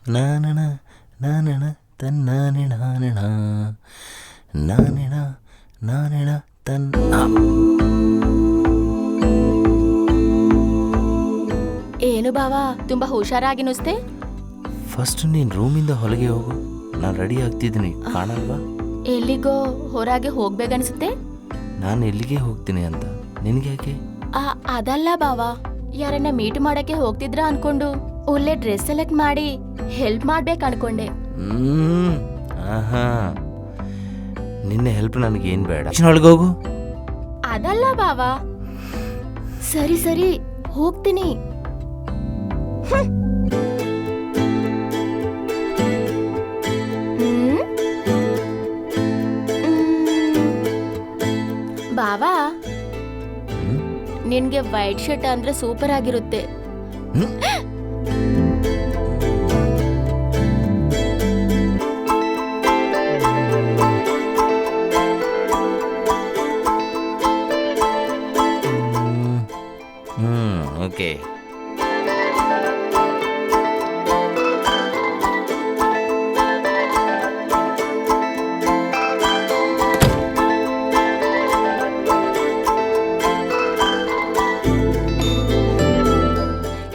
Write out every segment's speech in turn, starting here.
ನಾನಣ ನಾನಣ ತನ್ನಾನಿಣ ನಾನಿಣ ನಾನಿಣ ತನ್ನ. ಏನು ಬಾವಾ ತುಂಬಾ ಹುಷಾರಾಗಿ ನುಸ್ತೆ. ಫಸ್ಟ್ ನೀನು ರೂಮಿಂದ ಹೊರಗೆ ಹೋಗು, ನಾನು ರೆಡಿ ಆಗ್ತಿದ್ದೀನಿ, ಕಾಣಲ್ವಾ? ಎಲ್ಲಿಗೋ ಹೊರಗೆ ಹೋಗ್ಬೇಕನ್ಸುತ್ತೆ. ನಾನು ಎಲ್ಲಿಗೆ ಹೋಗ್ತೀನಿ ಅಂತ ನಿನಗೆ ಯಾಕೆ? ಅದಲ್ಲ ಬಾವಾ, ಯಾರನ್ನ ಮೀಟ್ ಮಾಡಕ್ಕೆ ಹೋಗ್ತಿದ್ರ ಅನ್ಕೊಂಡು ಒಳ್ಳೆ ಡ್ರೆಸ್ ಸೆಲೆಕ್ಟ್ ಮಾಡಿ ಹೆಲ್ಪ್ ಮಾಡ್ಬೇಕು ಅನ್ಕೊಂಡೆ. ಆಹಾ, ನಿನ್ನ ಹೆಲ್ಪ್ ನನಗೆ ಏನ್ ಬೇಡ, ಒಳಗೋಗು. ಅದಲ್ಲ ಬಾವಾ. ಸರಿ ಸರಿ ಹೋಗ್ತೀನಿ. ಬಾವಾ, ನಿನ್ಗೆ ವೈಟ್ ಶರ್ಟ್ ಅಂದ್ರೆ ಸೂಪರ್ ಆಗಿರುತ್ತೆ. ಓಕೆ.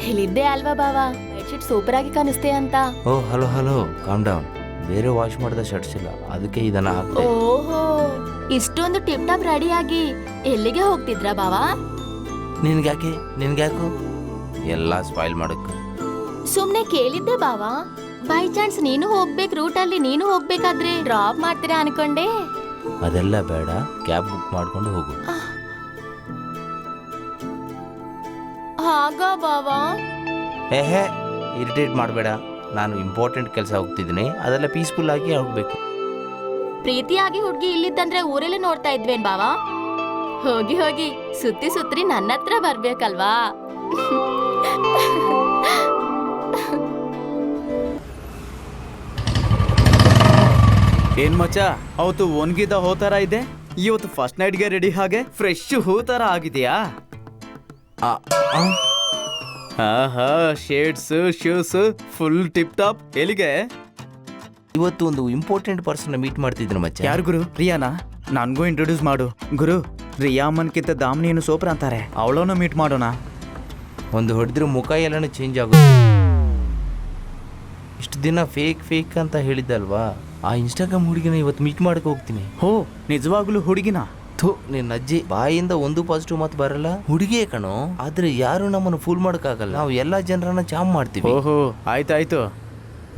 ಹೇಳಿದ್ದೆ ಅಲ್ವಾ ಬಾವಾ, ವೈಟ್ ಶರ್ಟ್ ಸೂಪರ್ ಆಗಿ ಕಾಣಿಸ್ತೆ ಅಂತ. ಓ ಹಲೋ ಹಲೋ, ಕಾಮ್ ಡೌನ್. ಬೇರೆ ವಾಶ್ ಮಾಡಿದ ಶರ್ಟ್ಸ್ ಇಲ್ಲ, ಅದಕ್ಕೆ ಇದನ್ನ ಹಾಕ್ದೆ. ಓಹೋ, ಇಷ್ಟೊಂದು ಟಿಪ್ ಟಾಪ್ ರೆಡಿ ಆಗಿ ಎಲ್ಲಿಗೆ ಹೋಗ್ತಿದ್ರಾ ಬಾವಾ? ನಿನ್ಗ್ಯಾಕು ಎಲ್ಲ ಸ್ಪಾಯ್ಲ್ ಮಾಡಕ್ಕೆ? ಸುಮ್ನೆ ಕೇಳಿದ್ದೆ ಬಾವಾ. ಬೈ ಚಾನ್ಸ್ ನೀನು ಹೋಗ್ಬೇಕು ರೂಟಲ್ಲಿ, ನೀನು ಹೋಗ್ಬೇಕಾದ್ರೆ ಡ್ರಾಪ್ ಮಾಡ್ತೀರಾ ಅನ್ಕೊಂಡೆ. ಅದೆಲ್ಲ ಬೇಡ, ಕ್ಯಾಬ್ ಬುಕ್ ಮಾಡ್ಕೊಂಡು ಹೋಗು. ಹಾಗ ಬಾವಾ? ಹೇ ಇರಿಟೇಟ್ ಮಾಡಬೇಡ, ನಾನು ಇಂಪಾರ್ಟೆಂಟ್ ಕೆಲಸ ಹೋಗ್ತಿದ್ದೀನಿ, ಅದೆಲ್ಲ ಪೀಸ್ಫುಲ್ ಆಗಿ ಹೋಗ್ಬೇಕು. ಪ್ರೀತಿಯಾಗಿ ಹುಡ್ಗಿ ಇಲ್ಲಿದ್ದಂದ್ರೆ ಊರಲ್ಲೇ ನೋಡ್ತಾ ಇದ್ವೇನ್ ಬಾವಾ? ಹೋಗಿ ಹೋಗಿ ಸುತ್ತಿ ಸುತ್ತಿ ನನ್ನ ಹತ್ರ ಬರ್ಬೇಕಲ್ವಾ? ಏನ್ ಮಚ್ಚ, ಅವತ್ತು ಒಣಗಿದ ಹೂ ತರ ಇದೆ, ಇವತ್ತು ಫಸ್ಟ್ ನೈಟ್ಗೆ ರೆಡಿ ಹಾಗೆ ಫ್ರೆಶ್ ಹೂ ತರ ಆಗಿದೆಯಾ? ಆಹಾ, shades shoes full tip top. ಎಲ್ಲಿಗೆ? ಇವತ್ತು ಒಂದು ಇಂಪಾರ್ಟೆಂಟ್ ಪರ್ಸನ್ ಮೀಟ್ ಮಾಡ್ತಿದ್ದೀನಿ ಮಚ್ಚ. ಯಾರು ಗುರು? ರಿಯಾನಾ? ನನ್ಗೂ ಇಂಟ್ರೊಡ್ಯೂಸ್ ಮಾಡು ಗುರು. ರಿಯಾಮನ್ಕಿಂತ ದಾಮಿನಿಯನ್ನು ಸೂಪರ್ ಅಂತಾರೆ, ಅವಳನ್ನು ಮೀಟ್ ಮಾಡೋಣ. ಒಂದು ಹೊಡೆದ್ರೆ ಮುಖ ಎಲ್ಲನೂ ಚೇಂಜ್ ಆಗುತ್ತೆ. ಇಷ್ಟು ದಿನ ಫೇಕ್ ಅಂತ ಹೇಳಿದ್ದಲ್ವಾ, ಆ ಇನ್ಸ್ಟಾಗ್ರಾಮ್ ಹುಡುಗಿನ ಇವತ್ತು ಮೀಟ್ ಮಾಡಕ್ಕೆ ಹೋಗ್ತೀನಿ. ಹೋ, ನಿಜವಾಗ್ಲೂ ಹುಡುಗಿನ? ಥು, ನಿನ್ನ ಅಜ್ಜಿ ಬಾಯಿಂದ ಒಂದು ಪಾಸಿಟಿವ್ ಮಾತು ಬರಲ್ಲ. ಹುಡುಗಿಯೇ ಕಣೋ, ಆದ್ರೆ ಯಾರು ನಮ್ಮನ್ನು ಫೂಲ್ ಮಾಡೋಕ್ಕಾಗಲ್ಲ. ನಾವು ಎಲ್ಲಾ ಜನರನ್ನ ಜಾಮ್ ಮಾಡ್ತೀವಿ. ಓಹೋ, ಆಯ್ತಾಯ್ತು.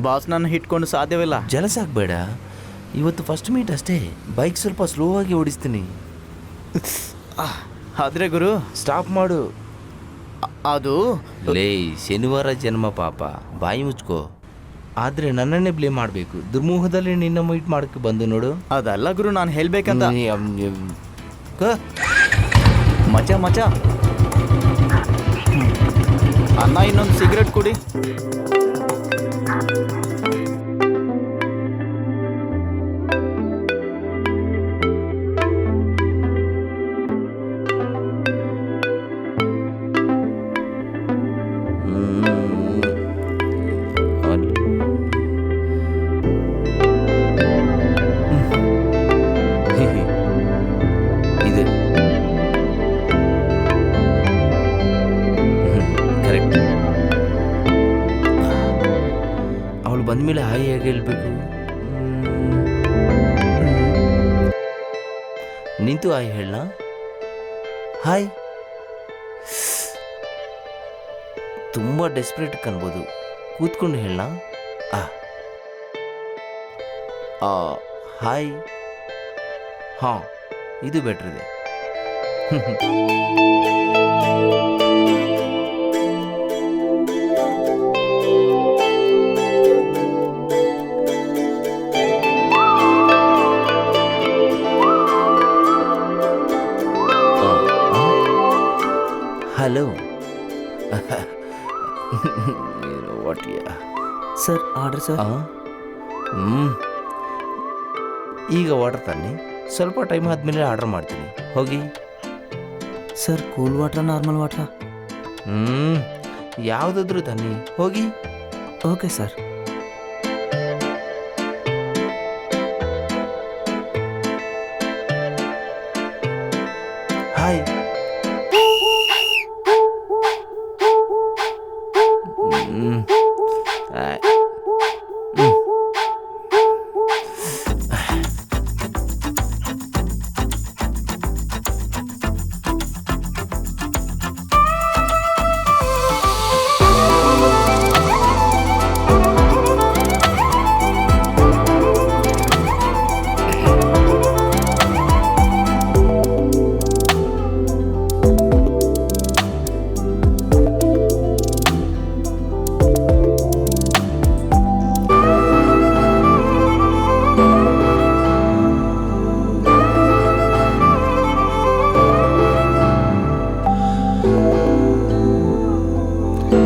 ಬಾಸ್ ನನ್ನ ಹಿಟ್ಕೊಂಡು ಸಾಧ್ಯವಿಲ್ಲ. ಜಲಸಾಗ್ಬೇಡ, ಇವತ್ತು ಫಸ್ಟ್ ಮೀಟ್ ಅಷ್ಟೇ. ಬೈಕ್ ಸ್ವಲ್ಪ ಸ್ಲೋ ಆಗಿ ಓಡಿಸ್ತೀನಿ. ಆದ್ರೆ ಗುರು ಸ್ಟಾಪ್ ಮಾಡು. ಅದು ಲೇ, ಶನಿವಾರ ಜನ್ಮ ಪಾಪ, ಬಾಯಿ ಮುಚ್ಕೋ. ಆದ್ರೆ ನನ್ನನ್ನೇ ಬ್ಲೇಮ್ ಮಾಡಬೇಕು. ದುರ್ಮುಹದಲ್ಲಿ ನಿನ್ನ ಮೀಟ್ ಮಾಡಕ್ಕೆ ಬಂದು ನೋಡು. ಅದಲ್ಲ ಗುರು, ನಾನು ಹೇಳ್ಬೇಕಂತ. ಮಚ ಅಣ್ಣ, ಇನ್ನೊಂದು ಸಿಗರೆಟ್ ಕುಡಿ. ಬಂದ್ಮೇಲೆ ಹಾಯ್ ಹೇಗೆ ಹೇಳ್ಬೇಕು? ನಿಂತು ಹಾಯ್ ಹೇಳ. ಹಾಯ್. ತುಂಬಾ ಡೆಸ್ಪರೇಟ್ ಕನ್ಬೋದು, ಕೂತ್ಕೊಂಡು ಹೇಳ. ಹಾಯ್. ಹಾ, ಇದು ಬೆಟ್ರ್ ಇದೆ. ಹಲೋ. Sir, order sir. ಈಗ ವಾಟರ್ ತನ್ನಿ, ಸ್ವಲ್ಪ ಟೈಮ್ ಆದಮೇಲೆ ಆರ್ಡರ್ ಮಾಡ್ತೀನಿ. ಹೋಗಿ. ಸರ್, ಕೂಲ್ ವಾಟ್ರಾ ನಾರ್ಮಲ್ ವಾಟ್ರಾ? ಯಾವುದಾದ್ರೂ ತನ್ನಿ, ಹೋಗಿ. Okay sir. ಹ್ಮ್. ಆಯ್.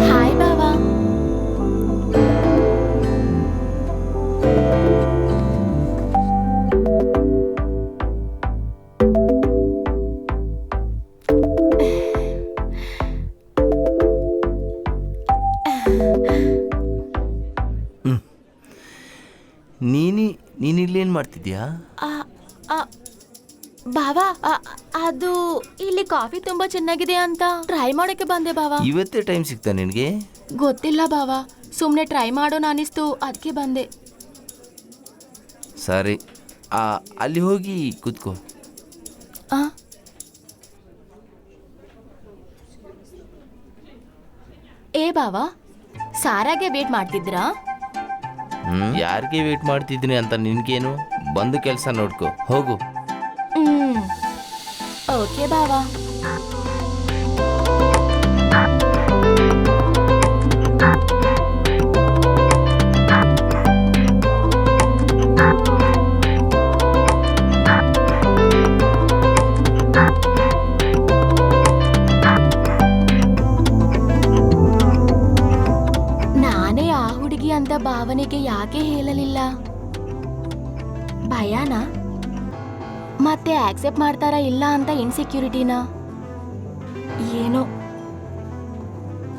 ಹಾಯ್ ಬಾವಾ. ನೀನಿಲ್ಲೇನು ಮಾಡ್ತಿದ್ಯಾ? ಆ, ಆ, ಬಾವಾ ಅದು ಇಲ್ಲಿ ಕಾಫಿ ತುಂಬಾ ಚೆನ್ನಾಗಿದೆ ಅಂತ ಟ್ರೈ ಮಾಡೋಕೆ ಬಂದೆ ಬಾವಾ. ಇವತ್ತೇ ಟೈಮ್ ಸಿಗ್ತಾ ನಿನಗೆ? ಗೊತ್ತಿಲ್ಲ ಬಾವಾ, ಸುಮ್ಮನೆ ಟ್ರೈ ಮಾಡೋಣ ಅನಿಸ್ತು, ಅದಕ್ಕೆ ಬಂದೆ. ಸರಿ, ಅಲ್ಲಿ ಹೋಗಿ ಕೂತ್ಕೋ. ಆ ಏ ಬಾವಾ, ಸಾರಾಗೆ ವೇಟ್ ಮಾಡ್ತಿದ್ರಾ? ಯಾರಿಗೆ ವೇಟ್ ಮಾಡ್ತಿದ್ದೀನಿ ಅಂತ ನಿನ್ಗೇನು? ಬಂದು ಕೆಲಸ ನೋಡ್ಕೋ, ಹೋಗು. ಓಕೆ ಬಾವಾ. ನಾನೇ ಆ ಹುಡುಗಿ ಅಂತ ಭಾವನೆಗೆ ಯಾಕೆ ಹೇಳಲಿಲ್ಲ? ಭಯನಾ? ಮತ್ತೆ ಆಕ್ಸೆಪ್ಟ್ ಮಾಡ್ತಾರಾ ಇಲ್ಲ ಅಂತ ಇನ್ಸೆಕ್ಯೂರಿಟಿನಾ? ಏನೋ,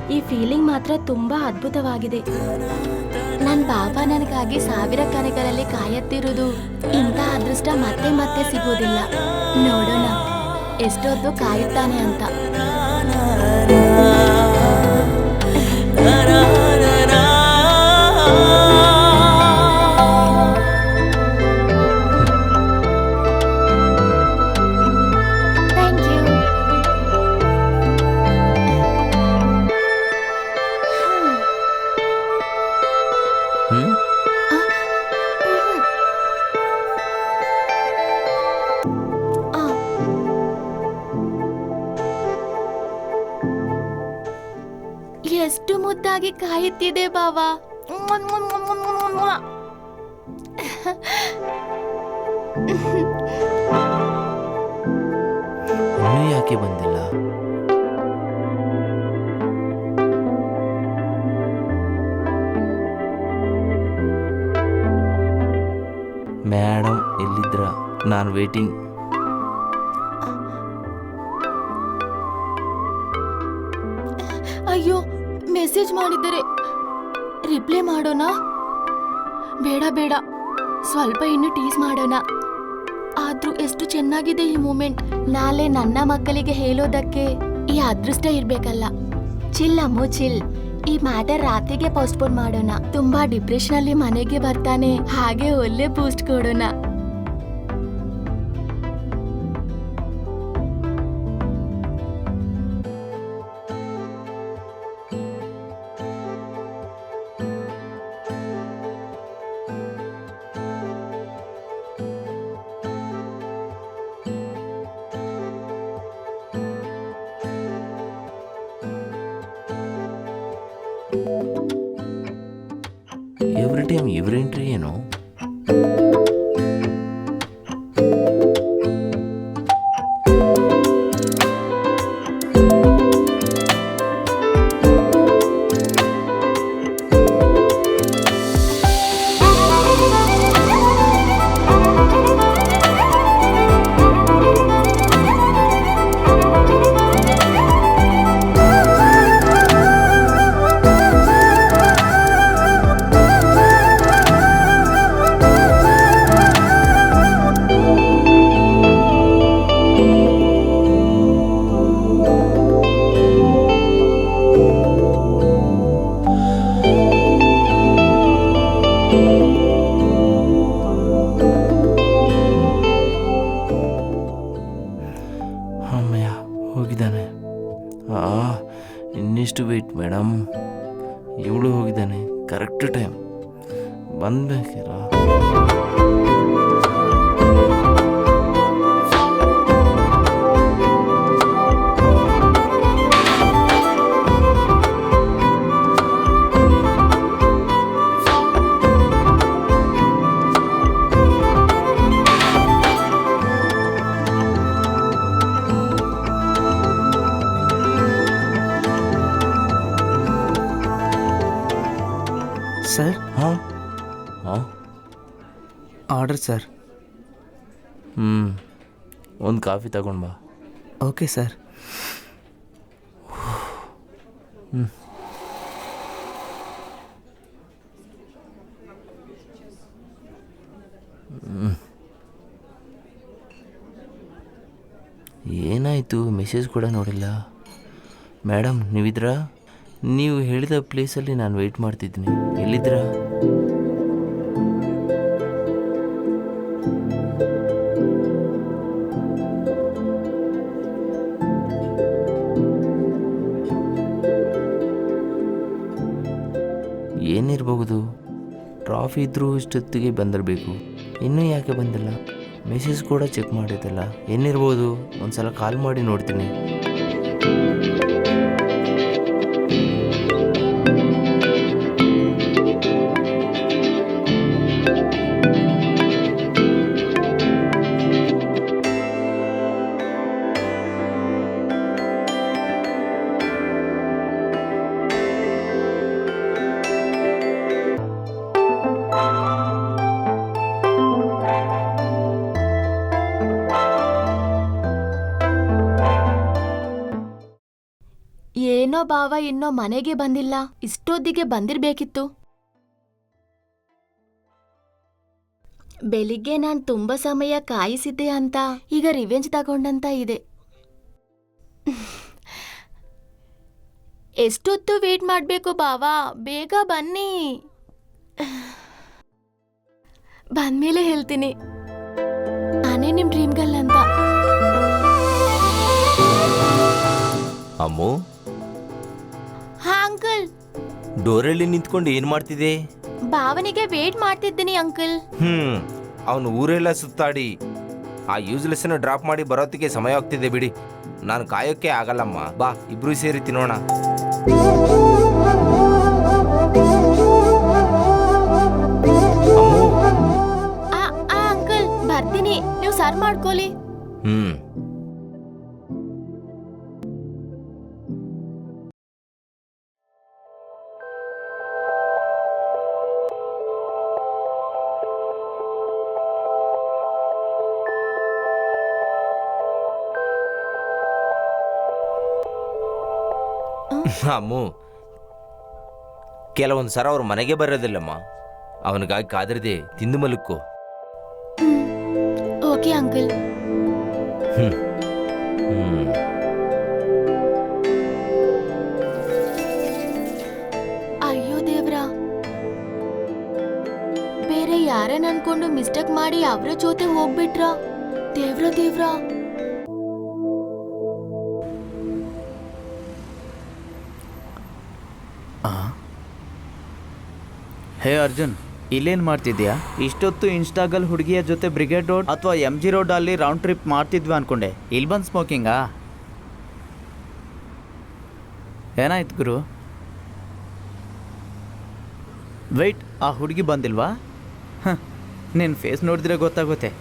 ಈ ಫೀಲಿಂಗ್ ಮಾತ್ರ ತುಂಬಾ ಅದ್ಭುತವಾಗಿದೆ. ನನ್ನ ಬಾಬಾ ನನಗಾಗಿ ಸಾವಿರ ಕನೆಗಳಲ್ಲಿ ಕಾಯತ್ತಿರುವುದು ಇಂಥ ಅದೃಷ್ಟ ಮತ್ತೆ ಮತ್ತೆ ಸಿಗೋದಿಲ್ಲ. ನೋಡೋಣ ಎಷ್ಟೊತ್ತು ಕಾಯುತ್ತಾನೆ ಅಂತ. ಎಷ್ಟು ಮುದ್ದಾಗಿ ಕಾಯುತ್ತಿದೆ ಬಾವಾ. ಇನ್ನೂ ಯಾಕೆ ಬಂದಿಲ್ಲ? ಮೇಡಮ್ ಎಲ್ಲಿದ್ರ? ನಾನು ವೇಟಿಂಗ್. ಅಯ್ಯೋ, ಮೆಸೇಜ್ ಮಾಡಿದರೆ ರಿಪ್ಲೈ ಮಾಡೋಣ? ಬೇಡ ಬೇಡ, ಸ್ವಲ್ಪ ಇನ್ನು ಟೀಸ್ ಮಾಡೋಣ. ಆದ್ರೂ ಎಷ್ಟು ಚೆನ್ನಾಗಿದೆ ಈ ಮೂಮೆಂಟ್. ನಾಳೆ ನನ್ನ ಮಕ್ಕಳಿಗೆ ಹೇಳೋದಕ್ಕೆ ಈ ಅದೃಷ್ಟ ಇರ್ಬೇಕಲ್ಲ. ಚಿಲ್ ಅಮ್ಮು ಚಿಲ್. ಈ ಮ್ಯಾಟರ್ ರಾತ್ರಿಗೆ ಪೋಸ್ಟ್ಪೋನ್ ಮಾಡೋಣ. ತುಂಬಾ ಡಿಪ್ರೆಷನ್ ಅಲ್ಲಿ ಮನೆಗೆ ಬರ್ತಾನೆ, ಹಾಗೆ ಒಳ್ಳೆ ಬೂಸ್ಟ್ ಕೊಡೋಣ. ಎವ್ರಿ ಟೈಮ್ ಇವ್ರ ಎಂಟ್ರಿ ಏನು? ಎಷ್ಟು ವೆಯ್ಟ್ ಮೇಡಮ್, ಇವಳು ಹೋಗಿದ್ದಾನೆ ಕರೆಕ್ಟ್ ಟೈಮ್ ಬಂದ್ಬೇಕಿರ. ಸರ್ ಹಾಂ ಹಾಂ ಆರ್ಡರ್ ಸರ್. ಒಂದು ಕಾಫಿ ತಗೊಂಡು ಬಾ. Okay sir. ಏನಾಯಿತು? ಮೆಸೇಜ್ ಕೂಡ ನೋಡಿಲ್ಲ. ಮೇಡಮ್ ನೀವಿದ್ರಾ? ನೀವು ಹೇಳಿದ ಪ್ಲೇಸಲ್ಲಿ ನಾನು ವೆಯ್ಟ್ ಮಾಡ್ತಿದ್ದೀನಿ. ಎಲ್ಲಿದ್ರಾ? ಏನಿರಬಹುದು? ಟ್ರಾಫಿ ಇದ್ದರೂ ಇಷ್ಟೊತ್ತಿಗೆ ಬಂದಿರಬೇಕು. ಇನ್ನೂ ಯಾಕೆ ಬಂದಿಲ್ಲ? ಮೆಸೇಜ್ ಕೂಡ ಚೆಕ್ ಮಾಡಿದ್ದಲ್ಲ. ಏನಿರ್ಬೋದು? ಒಂದು ಸಲ ಕಾಲ್ ಮಾಡಿ ನೋಡ್ತೀನಿ. ಏನೋ ಬಾವ ಇನ್ನೂ ಮನೆಗೆ ಬಂದಿಲ್ಲ. ಇಷ್ಟೊತ್ತಿಗೆ ಬಂದಿರ್ಬೇಕಿತ್ತು. ಬೆಳಿಗ್ಗೆ ನಾನು ತುಂಬಾ ಸಮಯ ಕಾಯಿಸಿದ್ದೆ ಅಂತ ಈಗ ರಿವೆಂಜ್ ತಗೊಂಡಂತ ಇದೆ. ಎಷ್ಟೊತ್ತು ವೇಟ್ ಮಾಡಬೇಕು ಬಾವ? ಬೇಗ ಬನ್ನಿ. ಬಂದ್ಮೇಲೆ ಹೇಳ್ತೀನಿ ನಾನೇ ನಿಮ್ ಡ್ರೀಮ್ ಗರ್ಲ್ ಅಂತ. ಅಮ್ಮು, ಹಾ ಅಂಕಲ್. ಡೋರಲ್ಲಿ ನಿಂತ್ಕೊಂಡು ಏನು ಮಾಡ್ತಿದೆ? ಭಾವನಿಗೆ ವೇಟ್ ಮಾಡ್ತಿದ್ದೀನಿ ಅಂಕಲ್. ಅವನು ಊರೆಲ್ಲ ಸುತ್ತಾಡಿ ಆ ಯೂಸ್ಲೆಸ್ನ ಡ್ರಾಪ್ ಮಾಡಿ ಬರೋತ್ತಿಗೆ ಸಮಯ ಆಗ್ತಿದೆ ಬಿಡಿ. ನಾನು ಕಾಯೋಕ್ಕೆ ಆಗಲ್ಲಮ್ಮ. ಬಾ ಇಬ್ರು ಸೇರಿ ತಿನ್ನೋಣ. ಅಮ್ಮು. ಅಂಕಲ್ ಬರ್ತೀನಿ, ನೀವು ಸರ್ವ್ ಮಾಡ್ಕೊಳ್ಳಿ. ಅಮ್ಮು, ಕೆಲವೊಂದು ಸರ ಅವ್ರ ಮನೆಗೆ ಬರೋದಿಲ್ಲಮ್ಮ. ಅವನಿಗಾಗಿ ಕಾದಿರದೆ ತಿಂದು ಮಲಕ್ಕೋ. Okay uncle. ಅಯ್ಯೋ ದೇವ್ರ, ಬೇರೆ ಯಾರನ್ನ ಅನ್ಕೊಂಡು ಮಿಸ್ಟೇಕ್ ಮಾಡಿ ಅವ್ರ ಜೊತೆ ಹೋಗ್ಬಿಟ್ರ? ದೇವ್ರ ದೇವ್ರ. ಹೇ ಅರ್ಜುನ್, ಇಲ್ಲೇನು ಮಾಡ್ತಿದ್ಯಾ? ಇಷ್ಟೊತ್ತು ಇನ್ಸ್ಟಾಗಲ್ ಹುಡುಗಿಯ ಜೊತೆ ಬ್ರಿಗೇಡ್ ರೋಡ್ ಅಥವಾ MG ರೋಡ್ ಅಲ್ಲಿ ರೌಂಡ್ ಟ್ರಿಪ್ ಮಾಡ್ತಿದ್ವಿ ಅನ್ಕೊಂಡೆ. ಇಲ್ಲಿ ಬಂದು ಸ್ಮೋಕಿಂಗಾ? ಏನಾಯ್ತು ಗುರು? ವೆಯ್ಟ್, ಆ ಹುಡುಗಿ ಬಂದಿಲ್ವಾ? ನಿನ್ನ ಫೇಸ್ ನೋಡಿದ್ರೆ ಗೊತ್ತಾಗುತ್ತೆ.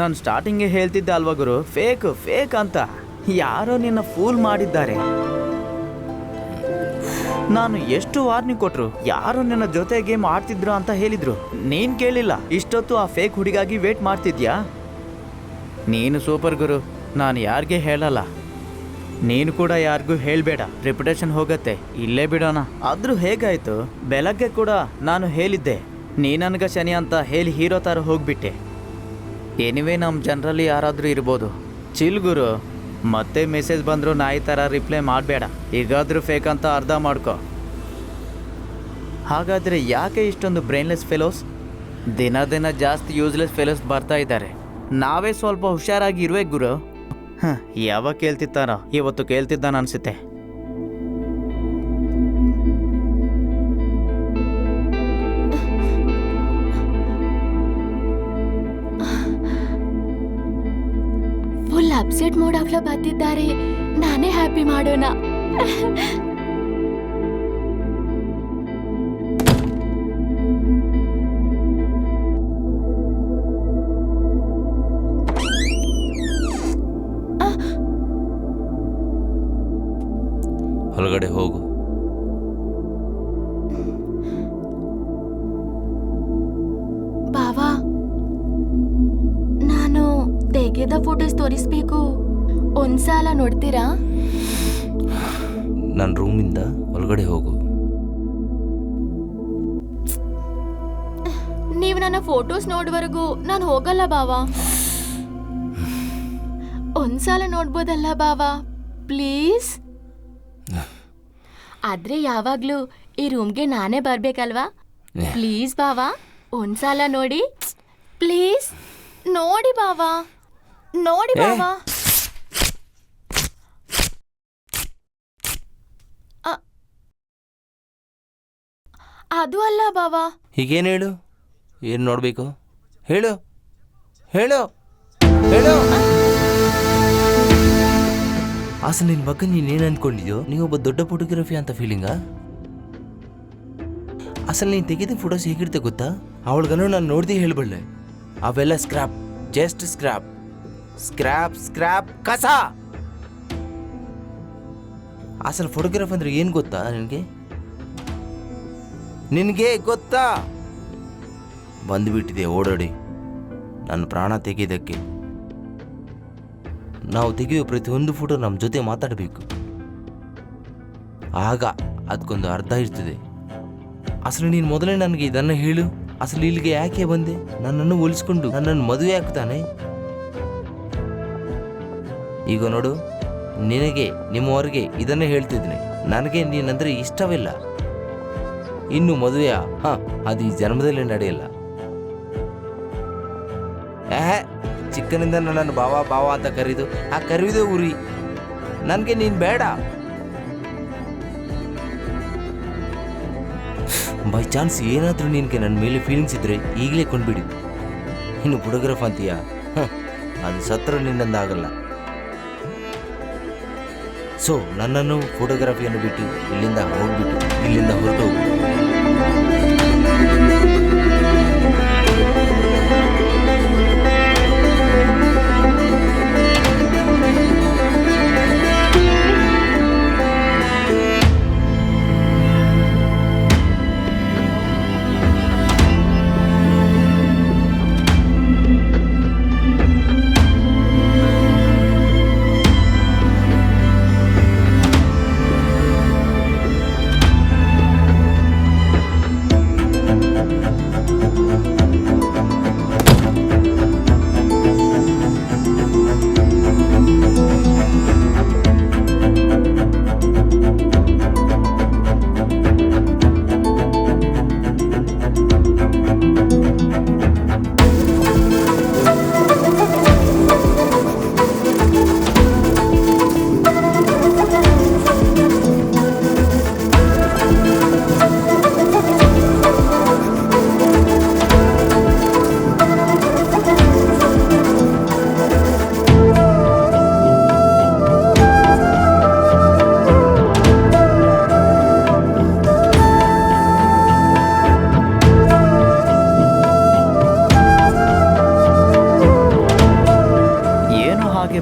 ನಾನು ಸ್ಟಾರ್ಟಿಂಗೇ ಹೇಳ್ತಿದ್ದೆ ಅಲ್ವಾ ಗುರು, ಫೇಕ್ ಫೇಕ್ ಅಂತ. ಯಾರೋ ನಿನ್ನ ಫೂಲ್ ಮಾಡಿದ್ದಾರೆ. ನಾನು ಎಷ್ಟು ವಾರ್ನಿಂಗ್ ಕೊಟ್ರು, ಯಾರು ನನ್ನ ಜೊತೆ ಗೇಮ್ ಆಡ್ತಿದ್ರು ಅಂತ ಹೇಳಿದ್ರು. ನೀನ್ ಕೇಳಿಲ್ಲ. ಇಷ್ಟೊತ್ತು ಆ ಫೇಕ್ ಹುಡುಗಾಗಿ ವೇಟ್ ಮಾಡ್ತಿದ್ಯಾ? ನೀನು ಸೂಪರ್ ಗುರು. ನಾನು ಯಾರಿಗೆ ಹೇಳಲ್ಲ, ನೀನು ಕೂಡ ಯಾರಿಗೂ ಹೇಳಬೇಡ. ರೆಪ್ಯುಟೇಷನ್ ಹೋಗತ್ತೆ. ಇಲ್ಲೇ ಬಿಡೋಣ. ಆದ್ರೂ ಹೇಗಾಯ್ತು? ಬೆಳಗ್ಗೆ ಕೂಡ ನಾನು ಹೇಳಿದ್ದೆ, ನೀ ನನಗೆ ಶನಿ ಅಂತ ಹೇಳಿ ಹೀರೋ ಥರ ಹೋಗ್ಬಿಟ್ಟೆ. ಎನಿವೇ ನಮ್ಮ ಜನರಲ್ಲಿ ಯಾರಾದರೂ ಇರ್ಬೋದು. ಚಿಲ್ ಗುರು. ಮತ್ತೆ ಮೆಸೇಜ್ ಬಂದರೂ ನಾಯಿ ಥರ ರಿಪ್ಲೈ ಮಾಡಬೇಡ. ಈಗಾದರೂ ಫೇಕ್ ಅಂತ ಅರ್ಥ ಮಾಡ್ಕೊ. ಹಾಗಾದರೆ ಯಾಕೆ ಇಷ್ಟೊಂದು ಬ್ರೈನ್ಲೆಸ್ ಫೆಲೋಸ್? ದಿನ ದಿನ ಜಾಸ್ತಿ ಯೂಸ್ಲೆಸ್ ಫೆಲೋಸ್ ಬರ್ತಾ ಇದ್ದಾರೆ. ನಾವೇ ಸ್ವಲ್ಪ ಹುಷಾರಾಗಿ ಇರುವೆ ಗುರು. ಯಾವಾಗ ಕೇಳ್ತಿದ್ದಾನೋ ಇವತ್ತು ಕೇಳ್ತಿದ್ದಾನ ಅನಿಸುತ್ತೆ. ಸೂಸೈಡ್ ಮೋಡ್ ಆಗ್ಲ ಬರ್ತಿದ್ದಾರೆ. ನಾನೇ ಹ್ಯಾಪಿ ಮಾಡೋಣ. ಹೊರಗಡೆ ಹೋಗು. ಬಾವಾ, ನಾನು ತೆಗೆದ ಫೋಟೋಸ್ ತೋರಿಸ್ಬೇಕು. ಒಂದ್ಸಲ ನೋಡ್ತೀರಾ? ನನ್ನ ರೂಮಿಂದ ಹೊರಗಡೆ ಹೋಗು. ನೀವು ನನ್ನ ಫೋಟೋಸ್ ನೋಡುವವರೆಗೂ ನಾನು ಹೋಗಲ್ಲ ಬಾವಾ. ಒಂದ್ಸಲ ನೋಡ್ಬೋದಲ್ಲ ಬಾವಾ, ಪ್ಲೀಸ್. ಆದ್ರೆ ಯಾವಾಗ್ಲೂ ಈ ರೂಮ್ಗೆ ನಾನೇ ಬರ್ಬೇಕಲ್ವಾ? ಪ್ಲೀಸ್ ಬಾವಾ, ಒಂದ್ಸಲ ನೋಡಿ ಪ್ಲೀಸ್. ನೋಡಿ ಬಾವಾ, ನೋಡಿ ಬಾವಾ. ಅದು ಅಲ್ಲ ಬಾವಾ. ಹೀಗೇನು ಹೇಳು? ಏನು ನೋಡಬೇಕು ಹೇಳು, ಹೇಳು, ಹೇಳು. ಅಸಲು ನಿನ್ನ ಬಗ್ಗೆ ನೀನೇನು ಅಂದ್ಕೊಂಡಿದ್ಯೋ? ನೀವೊಬ್ಬ ದೊಡ್ಡ ಫೋಟೋಗ್ರಫಿ ಅಂತ ಫೀಲಿಂಗಾ? ಅಸಲು ನೀನು ತೆಗೆದ ಫೋಟೋಸ್ ಹೇಗಿರುತ್ತೆ ಗೊತ್ತಾ? ಅವಳಿಗನ್ನು ನಾನು ನೋಡ್ದೆ ಹೇಳ್ಬಳ್ಳೆ, ಅವೆಲ್ಲ scrap, just scrap, scrap scrap ಕಸ. ಅಸಲು ಫೋಟೋಗ್ರಾಫ್ ಅಂದ್ರೆ ಏನು ಗೊತ್ತಾ ನಿನಗೆ? ನಿನಗೆ ಗೊತ್ತಾ? ಬಂದುಬಿಟ್ಟಿದೆ ಓಡಾಡಿ ನನ್ನ ಪ್ರಾಣ ತೆಗೆಯೋದಕ್ಕೆ. ನಾವು ತೆಗೆಯೋ ಪ್ರತಿಯೊಂದು ಫೋಟೋ ನಮ್ಮ ಜೊತೆ ಮಾತಾಡಬೇಕು, ಆಗ ಅದಕ್ಕೊಂದು ಅರ್ಥ ಇರ್ತದೆ. ಅಸಲು ನೀನು ಮೊದಲೇ ನನಗೆ ಇದನ್ನು ಹೇಳು. ಅಸಲು ಇಲ್ಲಿಗೆ ಯಾಕೆ ಬಂದೆ? ನನ್ನನ್ನು ಹೋಲಿಸ್ಕೊಂಡು ನನ್ನನ್ನು ಮದುವೆ ಆಗ್ತಾನೆ. ಈಗ ನೋಡು, ನಿನಗೆ ನಿಮ್ಮವರೆಗೆ ಇದನ್ನೇ ಹೇಳ್ತಿದ್ದೀನಿ. ನನಗೆ ನೀನಂದರೆ ಇಷ್ಟವಿಲ್ಲ. ಇನ್ನು ಮದುವೆಯ ಅದು ಈ ಜನ್ಮದಲ್ಲಿ ನಡೆಯಲ್ಲ. ಚಿಕ್ಕನಿಂದ ನನ್ನನ್ನು ಬಾವ ಬಾವ ಅಂತ ಕರೀದು ಆ ಕರೀದೇ ಉರಿ. ನನಗೆ ನೀನು ಬೇಡ. ಬೈ ಚಾನ್ಸ್ ಏನಾದರೂ ನಿನಗೆ ನನ್ನ ಮೇಲೆ ಫೀಲಿಂಗ್ಸ್ ಇದ್ದರೆ ಈಗಲೇ ಕೊಂಡ್ಬಿಡಿ. ಇನ್ನು ಫೋಟೋಗ್ರಾಫ್ ಅಂತೀಯ, ಅದು ಸತ್ರ ನಿನ್ನಂದಾಗಲ್ಲ. ಸೊ ನನ್ನನ್ನು ಫೋಟೋಗ್ರಫಿಯನ್ನು ಬಿಟ್ಟು ಇಲ್ಲಿಂದ ಹೋಗ್ಬಿಟ್ಟು ಇಲ್ಲಿಂದ ಹೊರಟು ಹೋಗು.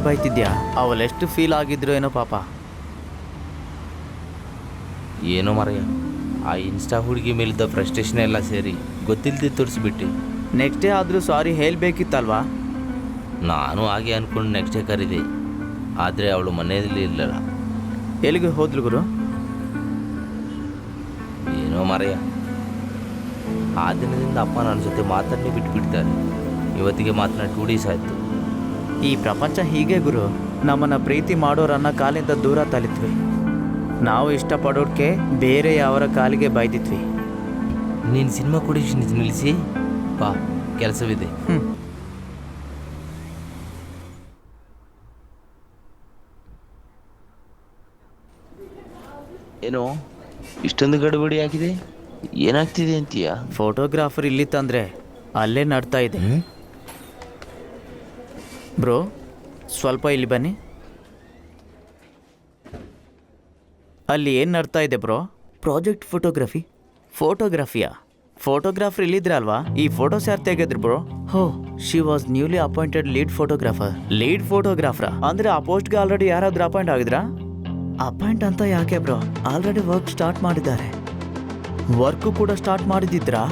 ಬೈತಿದ್ಯಾ? ಅವಳೆಷ್ಟು ಫೀಲ್ ಆಗಿದ್ರು ಏನೋ ಪಾಪ. ಏನೋ ಮರೆಯ, ಆ ಇನ್ಸ್ಟಾ ಹುಡುಗಿ ಮೇಲಿದ್ದ ಫ್ರಸ್ಟ್ರೇಷನ್ ಎಲ್ಲ ಸೇರಿ ಗೊತ್ತಿಲ್ಲದೆ ತೋರಿಸ್ಬಿಟ್ಟು. ನೆಕ್ಸ್ಟ್ ಡೇ ಆದರೂ ಸಾರಿ ಹೇಳಬೇಕಿತ್ತಲ್ವಾ? ನಾನು ಹಾಗೆ ಅಂದ್ಕೊಂಡು ನೆಕ್ಸ್ಟ್ ಡೇ ಕರೀದೆ, ಆದರೆ ಅವಳು ಮನೆಯಲ್ಲಿ ಇರಲಿಲ್ಲ. ಎಲ್ಲಿಗೆ ಹೋದ್ಲು ಗುರು? ಏನೋ ಮರೆಯ, ಆ ದಿನದಿಂದ ಅಪ್ಪ ನನ್ನ ಜೊತೆ ಮಾತನ್ನೇ ಬಿಟ್ಬಿಡ್ತಾರೆ. ಇವತ್ತಿಗೆ ಮಾತನಾಡಿ 2 days ಆಯಿತು. ಈ ಪ್ರಪಂಚ ಹೀಗೆ ಗುರು, ನಮ್ಮನ್ನು ಪ್ರೀತಿ ಮಾಡೋರನ್ನ ಕಾಲಿಂದ ದೂರ ತಲಿತ್ವಿ. ನಾವು ಇಷ್ಟಪಡೋಕ್ಕೆ ಬೇರೆ ಯಾವರ ಕಾಲಿಗೆ ಬೈದಿತ್ವಿ. ನೀನು ಸಿನಿಮಾ ಕೊಡಿಸಿ ನಿಲ್ಲಿಸಿ ಬಾ, ಕೆಲಸವಿದೆ. ಏನೋ ಇಷ್ಟೊಂದು ಗಡಬಡಿ ಆಗಿದೆ, ಏನಾಗ್ತಿದೆ ಅಂತೀಯ? ಫೋಟೋಗ್ರಾಫರ್ ಇಲ್ಲಿ ತಂದರೆ ಅಲ್ಲೇ ನಡ್ತಾ ಇದೆ ಬ್ರೋ. ಸ್ವಲ್ಪ ಇಲ್ಲಿ ಬನ್ನಿ. ಅಲ್ಲಿ ಏನು ನಡ್ತಾ ಇದೆ ಬ್ರೋ? ಪ್ರಾಜೆಕ್ಟ್ ಫೋಟೋಗ್ರಫಿಯಾ? ಫೋಟೋಗ್ರಾಫರ್ ಇಲ್ಲಿದ್ರಲ್ವಾ? ಈ ಫೋಟೋಸ್ ಯಾರು ತೆಗೆದ್ರು ಬ್ರೋ? ಹೋ, she was newly appointed lead photographer. ಅಂದ್ರೆ ಆ ಪೋಸ್ಟ್ಗೆ ಆಲ್ರೆಡಿ ಯಾರಾದ್ರೂ ಅಪಾಯಿಂಟ್ ಆಗಿದ್ರಾ? ಅಪಾಯಿಂಟ್ ಅಂತ ಯಾಕೆ ಬ್ರೋ, ಆಲ್ರೆಡಿ ವರ್ಕ್ ಸ್ಟಾರ್ಟ್ ಮಾಡಿದ್ದಾರೆ. ವರ್ಕ್ ಕೂಡ ಸ್ಟಾರ್ಟ್ ಮಾಡಿದ್ರಾ?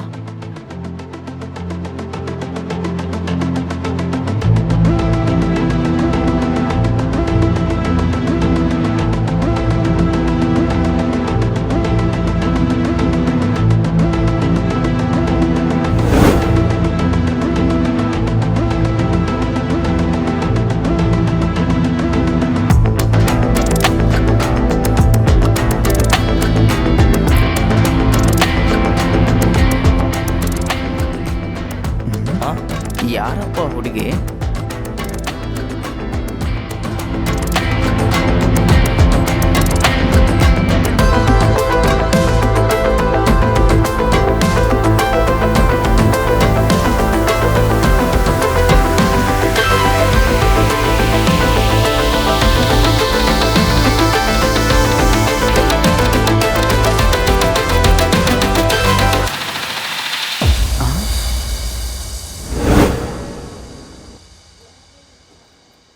ಯಾರಪ್ಪ ಹುಡುಗಿ?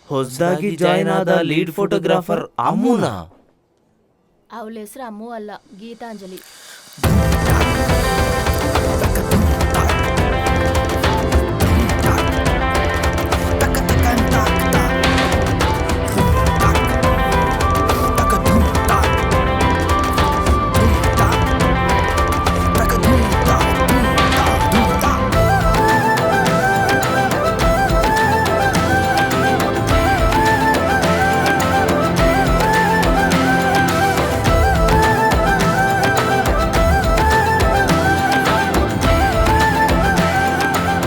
ಹೊಸದಾಗಿ ಜಾಯ್ನ್ ಆದ ಲೀಡ್ ಫೋಟೋಗ್ರಾಫರ್ ಅಮ್ಮುನಾ? ಅವಳ ಹೆಸರು ಅಮ್ಮು ಅಲ್ಲ, ಗೀತಾಂಜಲಿ.